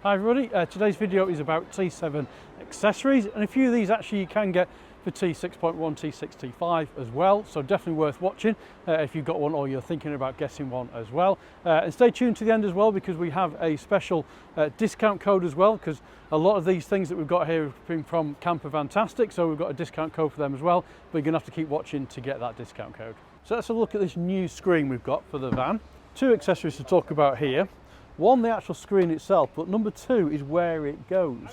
Hi everybody, today's video is about T7 accessories, and a few of these actually you can get for T6.1, T6, T5 as well, so definitely worth watching if you've got one or you're thinking about getting one as well. And stay tuned to the end as well, because we have a special discount code as well, because a lot of these things that we've got here have been from CamperVantastic, so we've got a discount code for them as well, but you're going to have to keep watching to get that discount code. So let's have a look at this new screen we've got for the van. Two accessories to talk about here. One, the actual screen itself, but number two is where it goes.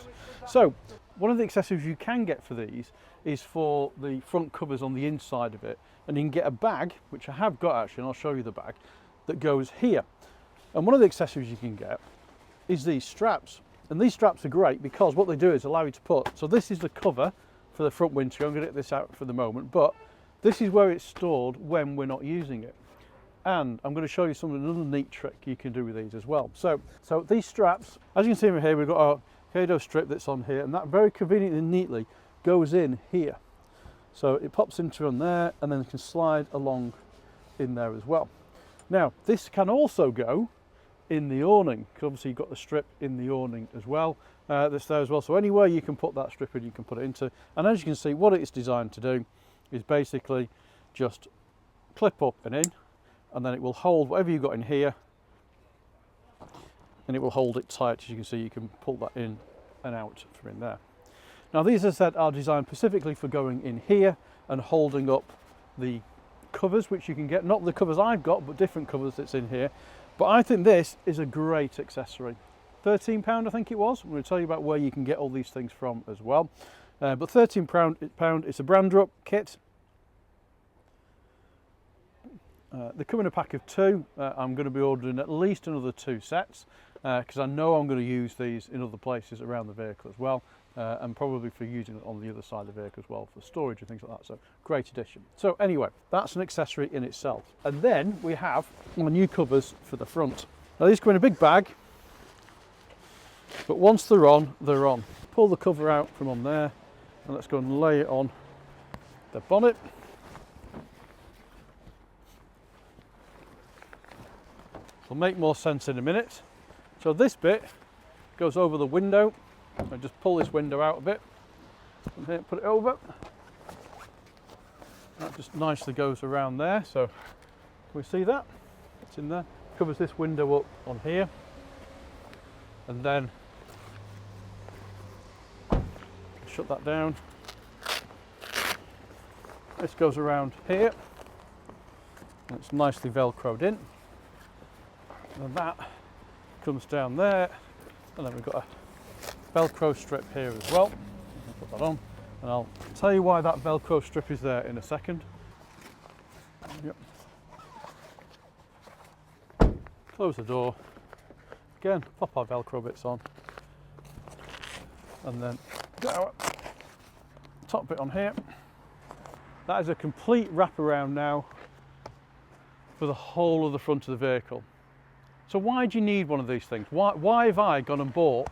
So one of the accessories you can get for these is for the front covers on the inside of it, and you can get a bag, which I have got actually, and I'll show you the bag, that goes here. And one of the accessories you can get is these straps, and these straps are great because what they do is allow you to put, so this is the cover for the front windscreen. I'm going to get this out for the moment, but this is where it's stored when we're not using it. And I'm going to show you another neat trick you can do with these as well. So these straps, as you can see over here, we've got our Kado strip that's on here, and that very conveniently and neatly goes in here. So it pops into on there, and then it can slide along in there as well. Now this can also go in the awning, because obviously you've got the strip in the awning as well, that's there as well. So anywhere you can put that strip in, you can put it into. And as you can see, what it's designed to do is basically just clip up and in, and then it will hold whatever you've got in here, and it will hold it tight. As you can see, you can pull that in and out from in there. Now these, as I said, are designed specifically for going in here and holding up the covers, which you can get, not the covers I've got, but different covers that's in here. But I think this is a great accessory. £13 I think it was. I'm going to tell you about where you can get all these things from as well. But £13, it's a brand up kit. They come in a pack of two. I'm going to be ordering at least another 2 sets because I know I'm going to use these in other places around the vehicle as well, and probably for using it on the other side of the vehicle as well for storage and things like that. So great addition. So anyway, that's an accessory in itself. And then we have my new covers for the front. Now these come in a big bag, but once they're on, they're on. Pull the cover out from on there, and let's go and lay it on the bonnet. Will make more sense in a minute. So this bit goes over the window. I just pull this window out a bit from here, put it over. That just nicely goes around there. So can we see that? It's in there. Covers this window up on here, and then shut that down. This goes around here, and it's nicely velcroed in. And that comes down there, and then we've got a velcro strip here as well. I'll put that on, and I'll tell you why that velcro strip is there in a second. Yep. Close the door again, pop our velcro bits on, and then get our top bit on here. That is a complete wraparound now for the whole of the front of the vehicle. So why do you need one of these things? Why have I gone and bought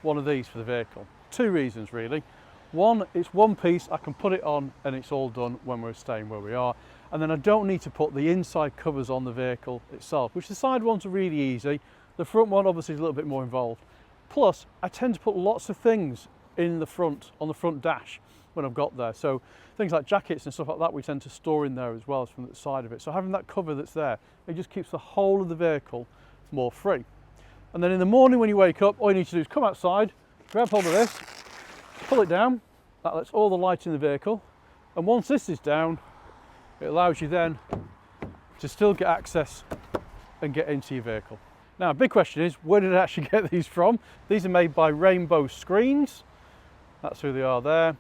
one of these for the vehicle? 2 reasons really. One, it's one piece, I can put it on and it's all done when we're staying where we are. And then I don't need to put the inside covers on the vehicle itself, which the side ones are really easy. The front one obviously is a little bit more involved. Plus, I tend to put lots of things in the front, on the front dash when I've got there. So things like jackets and stuff like that we tend to store in there as well as from the side of it. So having that cover that's there, it just keeps the whole of the vehicle more free. And then in the morning when you wake up, all you need to do is come outside, grab hold of this, pull it down. That lets all the light in the vehicle, and once this is down, it allows you then to still get access and get into your vehicle. Now a big question is, where did I actually get these from? These are made by Rainbow Screens. That's who they are there.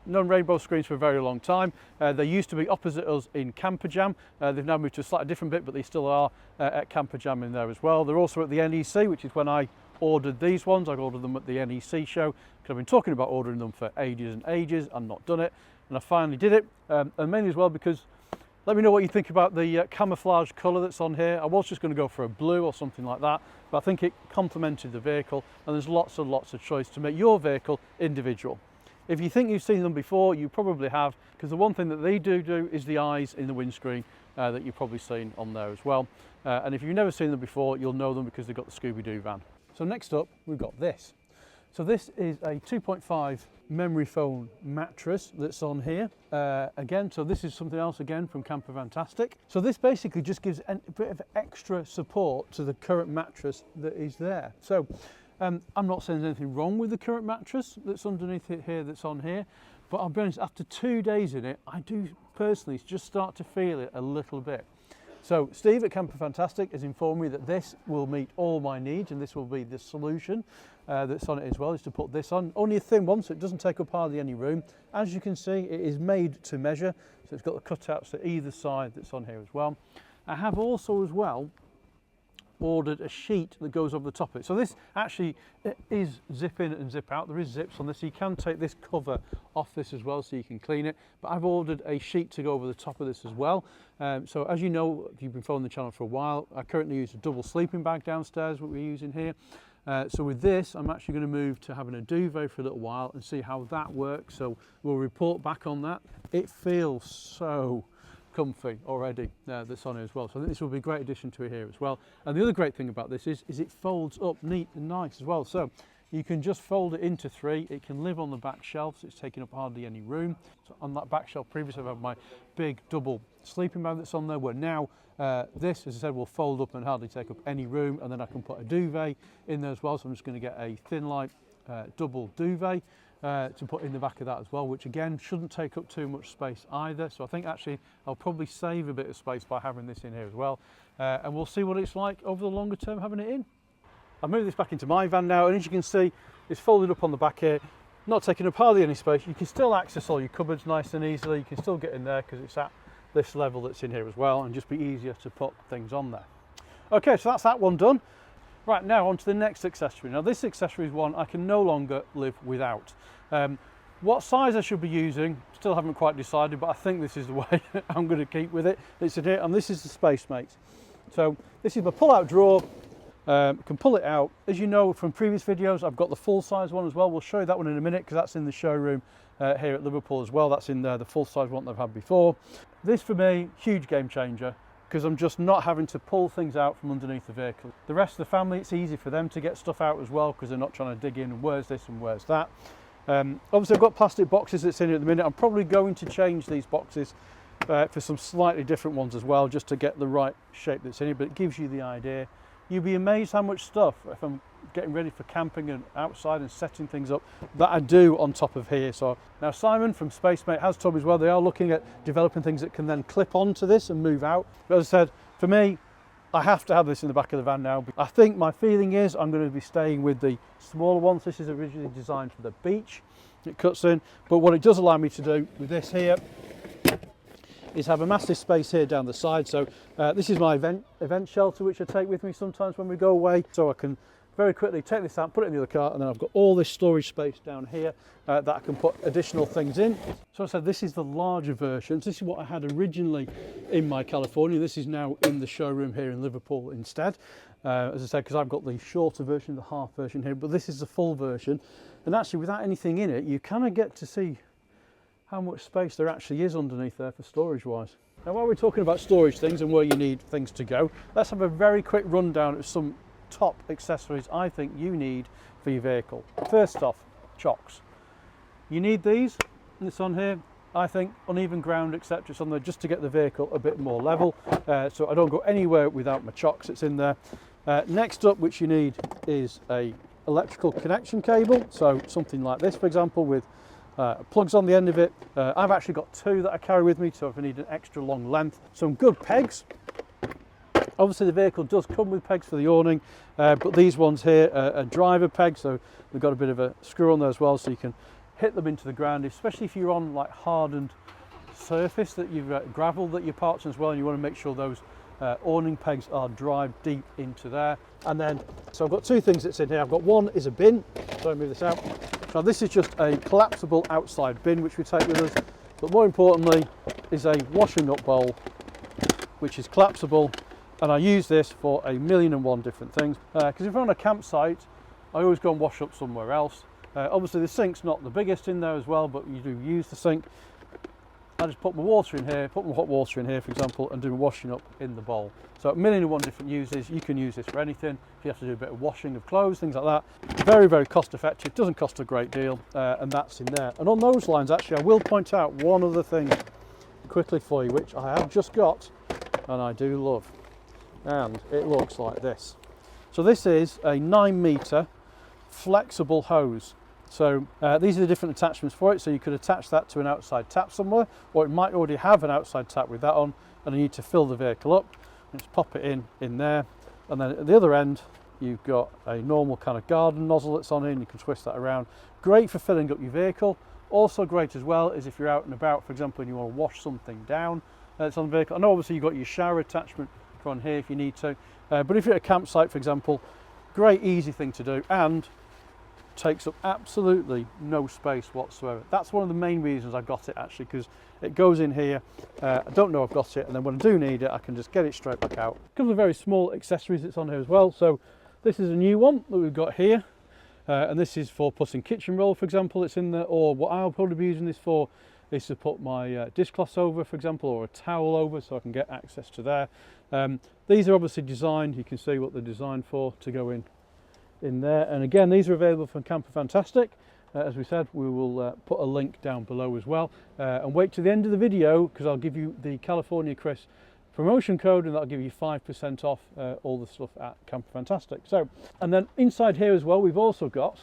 Known Rainbow Screens for a very long time. They used to be opposite us in Camperjam. They've now moved to a slightly different bit, but they still are at Camperjam in there as well. They're also at the NEC, which is when I ordered these ones. I ordered them at the NEC show because I've been talking about ordering them for ages and ages and not done it. And I finally did it, and mainly as well because, let me know what you think about the camouflage colour that's on here. I was just going to go for a blue or something like that, but I think it complemented the vehicle, and there's lots and lots of choice to make your vehicle individual. If you think you've seen them before, you probably have, because the one thing that they do is the eyes in the windscreen that you've probably seen on there as well. And if you've never seen them before, you'll know them because they've got the Scooby-Doo van. So next up, we've got this. So this is a 2.5 memory foam mattress that's on here. Again, so this is something else again from CamperVantastic. So this basically just gives a bit of extra support to the current mattress that is there. So I'm not saying there's anything wrong with the current mattress that's underneath it here, that's on here, but I'll be honest, after 2 days in it, I do personally just start to feel it a little bit. So Steve at CamperVantastic has informed me that this will meet all my needs, and this will be the solution that's on it as well, is to put this on. Only a thin one, so it doesn't take up hardly any room. As you can see, it is made to measure, so it's got the cutouts to either side that's on here as well. I have also as well ordered a sheet that goes over the top of it. So this actually is zip in and zip out. There is zips on this, so you can take this cover off this as well so you can clean it. But I've ordered a sheet to go over the top of this as well. So as you know, if you've been following the channel for a while, I currently use a double sleeping bag downstairs, what we're using here. So with this, I'm actually going to move to having a duvet for a little while and see how that works. So we'll report back on that. It feels so comfy already that's on it as well, so I think this will be a great addition to it here as well. And the other great thing about this is it folds up neat and nice as well, so you can just fold it into 3. It can live on the back shelf, so it's taking up hardly any room. So on that back shelf previously I've had my big double sleeping bag that's on there, where now this, as I said, will fold up and hardly take up any room, and then I can put a duvet in there as well. So I'm just going to get a thin light double duvet to put in the back of that as well, which again shouldn't take up too much space either. So I think actually I'll probably save a bit of space by having this in here as well, and we'll see what it's like over the longer term having it in. I've moved this back into my van now, and as you can see, it's folded up on the back here, not taking up hardly any space. You can still access all your cupboards nice and easily. You can still get in there because it's at this level that's in here as well, and just be easier to put things on there. Okay, so that's that one done. Right, now on to the next accessory. Now this accessory is one I can no longer live without. What size I should be using, still haven't quite decided, but I think this is the way I'm going to keep with it. It's in here, and this is the SpaceMate. So this is my pull-out drawer. Can pull it out. As you know from previous videos, I've got the full-size one as well. We'll show you that one in a minute because that's in the showroom here at Liverpool as well. That's in there, the full-size one that I've had before. This for me, huge game changer, because I'm just not having to pull things out from underneath the vehicle. The rest of the family, it's easy for them to get stuff out as well because they're not trying to dig in and where's this and where's that. Obviously I've got plastic boxes that's in here at the minute. I'm probably going to change these boxes for some slightly different ones as well, just to get the right shape that's in here, but it gives you the idea. You'd be amazed how much stuff, if I'm getting ready for camping and outside and setting things up, that I do on top of here. So now Simon from SpaceMate has told me as well, they are looking at developing things that can then clip onto this and move out. But as I said, for me, I have to have this in the back of the van now. I think my feeling is I'm going to be staying with the smaller ones. This is originally designed for the beach. It cuts in, but what it does allow me to do with this here is have a massive space here down the side. So this is my event shelter, which I take with me sometimes when we go away. So I can very quickly take this out, put it in the other car, and then I've got all this storage space down here that I can put additional things in. So I said this is the larger version. This is what I had originally in my California. This is now in the showroom here in Liverpool instead. As I said, because I've got the shorter version, the half version here, but this is the full version. And actually without anything in it, you kind of get to see how much space there actually is underneath there for storage wise. Now while we're talking about storage things and where you need things to go, let's have a very quick rundown of some top accessories I think you need for your vehicle. First off, chocks. You need these, and it's on here. I think uneven ground, etc. It's on there just to get the vehicle a bit more level, so I don't go anywhere without my chocks. It's in there. Next up, which you need is a electrical connection cable, so something like this for example, with plugs on the end of it. I've actually got 2 that I carry with me, so if I need an extra long length. Some good pegs. Obviously the vehicle does come with pegs for the awning, but these ones here are driver pegs, so they've got a bit of a screw on there as well, so you can hit them into the ground, especially if you're on like hardened surface that you've gravel that you're parked on as well, and you want to make sure those awning pegs are drive deep into there. And then, so I've got 2 things that's in here. I've got one is a bin, so I move this out. Now this is just a collapsible outside bin which we take with us, but more importantly is a washing up bowl which is collapsible, and I use this for 1,000,001 different things, because if I'm on a campsite I always go and wash up somewhere else. Obviously the sink's not the biggest in there as well, but you do use the sink. I just put my water in here, put my hot water in here, for example, and do washing up in the bowl. So a million and one different uses. You can use this for anything. If you have to do a bit of washing of clothes, things like that. Very, very cost effective. Doesn't cost a great deal, and that's in there. And on those lines, actually, I will point out one other thing quickly for you, which I have just got, and I do love. And it looks like this. So this is a 9-metre flexible hose. So these are the different attachments for it. So you could attach that to an outside tap somewhere, or it might already have an outside tap with that on, and you need to fill the vehicle up. And just pop it in there, and then at the other end you've got a normal kind of garden nozzle that's on in. You can twist that around. Great for filling up your vehicle. Also great as well is if you're out and about, for example, and you want to wash something down that's on the vehicle. I know obviously you've got your shower attachment on here if you need to, but if you're at a campsite, for example, great easy thing to do, and takes up absolutely no space whatsoever. That's one of the main reasons I got it, actually, because it goes in here. I don't know I've got it, and then when I do need it, I can just get it straight back out. A couple of very small accessories that's on here as well. So this is a new one that we've got here, and this is for putting kitchen roll, for example, it's in there, or what I'll probably be using this for is to put my dishcloths over, for example, or a towel over, so I can get access to there. These are obviously designed, you can see what they're designed for, to go in there. And again, these are available from CamperVantastic. As we said, we will put a link down below as well. And wait to the end of the video, because I'll give you the California Chris promotion code, and that'll give you 5% off all the stuff at CamperVantastic. So, and then inside here as well, we've also got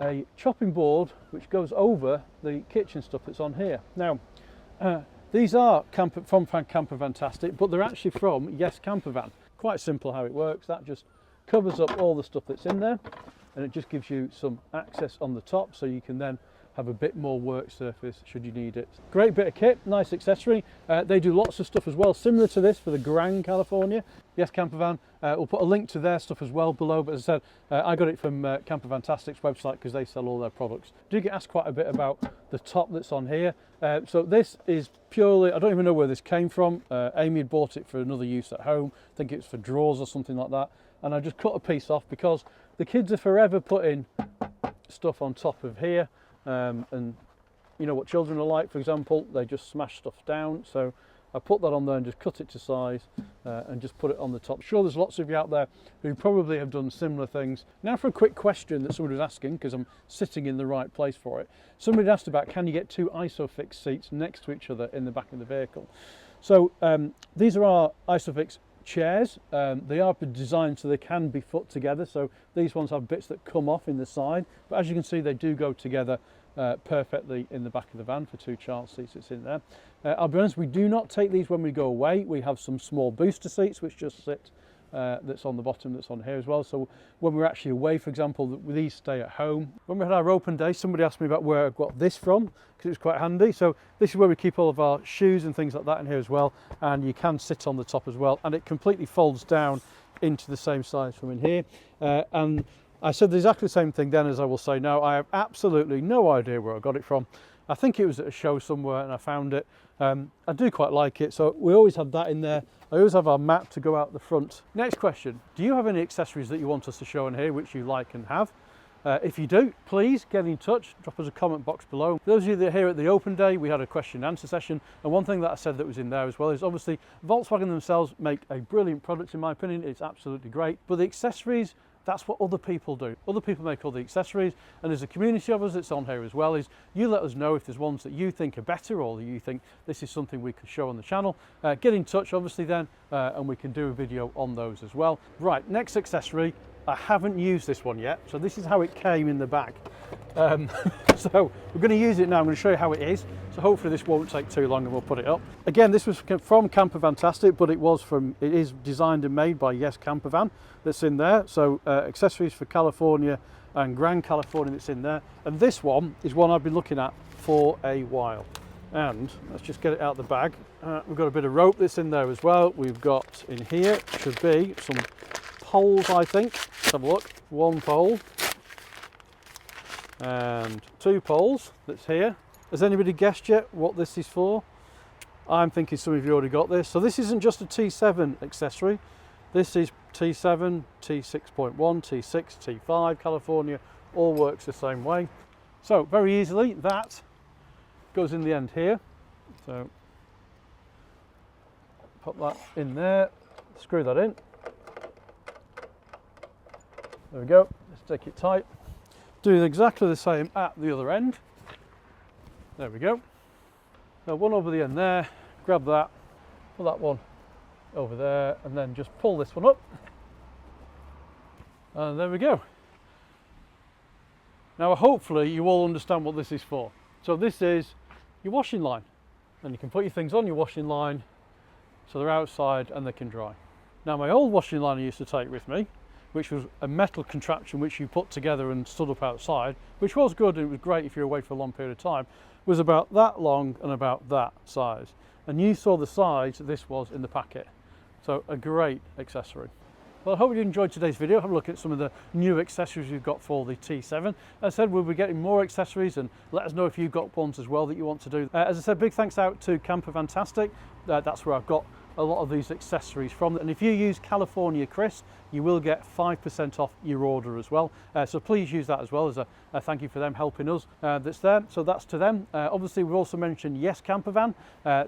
a chopping board which goes over the kitchen stuff that's on here. Now, these are from CamperVantastic, but they're actually from Yes Campervan. Quite simple how it works. That just covers up all the stuff that's in there, and it just gives you some access on the top, so you can then have a bit more work surface should you need it. Great bit of kit, nice accessory. They do lots of stuff as well, similar to this for the Grand California. Yes Campervan, we'll put a link to their stuff as well below, but as I said, I got it from CamperVantastic's website because they sell all their products. I do get asked quite a bit about the top that's on here. So this is purely, I don't even know where this came from. Amy had bought it for another use at home. I think it's for drawers or something like that. And I just cut a piece off because the kids are forever putting stuff on top of here. And you know what children are like, for example, they just smash stuff down. So I put that on there and just cut it to size and just put it on the top. Sure, there's lots of you out there who probably have done similar things. Now for a quick question that somebody was asking, because I'm sitting in the right place for it. Somebody asked about, can you get two ISOFIX seats next to each other in the back of the vehicle? So these are our ISOFIX chairs. They are designed so they can be put together. So these ones have bits that come off in the side, but as you can see, they do go together perfectly in the back of the van for two child seats. It's in there. I'll be honest, we do not take these when we go away. We have some small booster seats which just sit that's on the bottom, that's on here as well. So when we're actually away, for example, these stay at home. When we had our open day, somebody asked me about where I got this from, because it was quite handy. So this is where we keep all of our shoes and things like that in here as well, and you can sit on the top as well, and it completely folds down into the same size from in here. And I said exactly the same thing then as I will say now. I have absolutely no idea where I got it from. I think it was at a show somewhere and I found it. I do quite like it, so we always have that in there. I always have our mat to go out the front. Next question, do you have any accessories that you want us to show in here which you like and have? If you do, please get in touch, drop us a comment box below. For those of you that are here at the open day, we had a question and answer session, and one thing that I said that was in there as well is obviously Volkswagen themselves make a brilliant product in my opinion. It's absolutely great, but the accessories, that's what other people do. Other people make all the accessories, and there's a community of us that's on here as well. Is you let us know if there's ones that you think are better, or that you think this is something we could show on the channel. Get in touch obviously then, and we can do a video on those as well. Right, next accessory. I haven't used this one yet, so this is how it came in the bag. So we're going to use it now. I'm going to show you how it is, so hopefully this won't take too long and we'll put it up. Again, this was from CamperVantastic, but it is designed and made by Yes Campervan that's in there. So accessories for California and Grand California that's in there, and this one is one I've been looking at for a while. And let's just get it out of the bag. We've got a bit of rope that's in there as well. We've got in here should be some poles, I think. Let's have a look. One pole and two poles that's here. Has anybody guessed yet what this is for? I'm thinking some of you already got this. So this isn't just a T7 accessory. This is T7, T6.1, T6, T5, California, all works the same way. So very easily that goes in the end here. So pop that in there, screw that in. There we go, let's take it tight. Do exactly the same at the other end. There we go. Now one over the end there, grab that, put that one over there, and then just pull this one up. And there we go. Now hopefully you all understand what this is for. So this is your washing line. And you can put your things on your washing line so they're outside and they can dry. Now my old washing line I used to take with me, which was a metal contraption which you put together and stood up outside, which was good and it was great if you're away for a long period of time, was about that long and about that size. And you saw the size this was in the packet. So a great accessory. Well, I hope you enjoyed today's video. Have a look at some of the new accessories we've got for the T7. As I said, we'll be getting more accessories, and let us know if you've got ones as well that you want to do. As I said, big thanks out to CamperVantastic. That's where I've got a lot of these accessories from. And if you use California Chris, you will get 5% off your order as well. So please use that as well as a thank you for them helping us. That's there, so that's to them. Obviously, we've also mentioned Yes Campervan.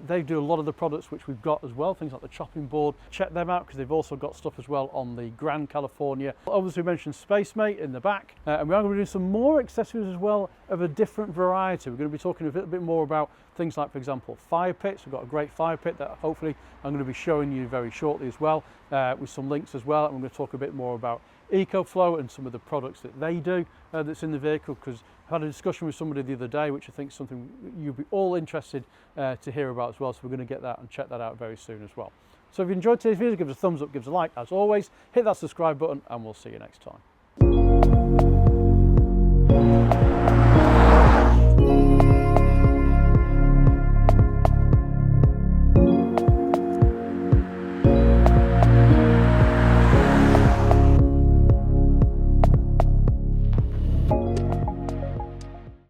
They do a lot of the products which we've got as well, things like the chopping board. Check them out because they've also got stuff as well on the Grand California. Obviously, we mentioned SpaceMate in the back. And we are going to be doing some more accessories as well of a different variety. We're going to be talking a little bit more about things like, for example, fire pits. We've got a great fire pit that hopefully I'm going to be showing you very shortly as well, with some links as well. And we're going to talk a bit more about EcoFlow and some of the products that they do that's in the vehicle, because I had a discussion with somebody the other day which I think is something you'll be all interested to hear about as well. So we're going to get that and check that out very soon as well. So if you enjoyed today's video, give us a thumbs up, give us a like. As always, hit that subscribe button and we'll see you next time.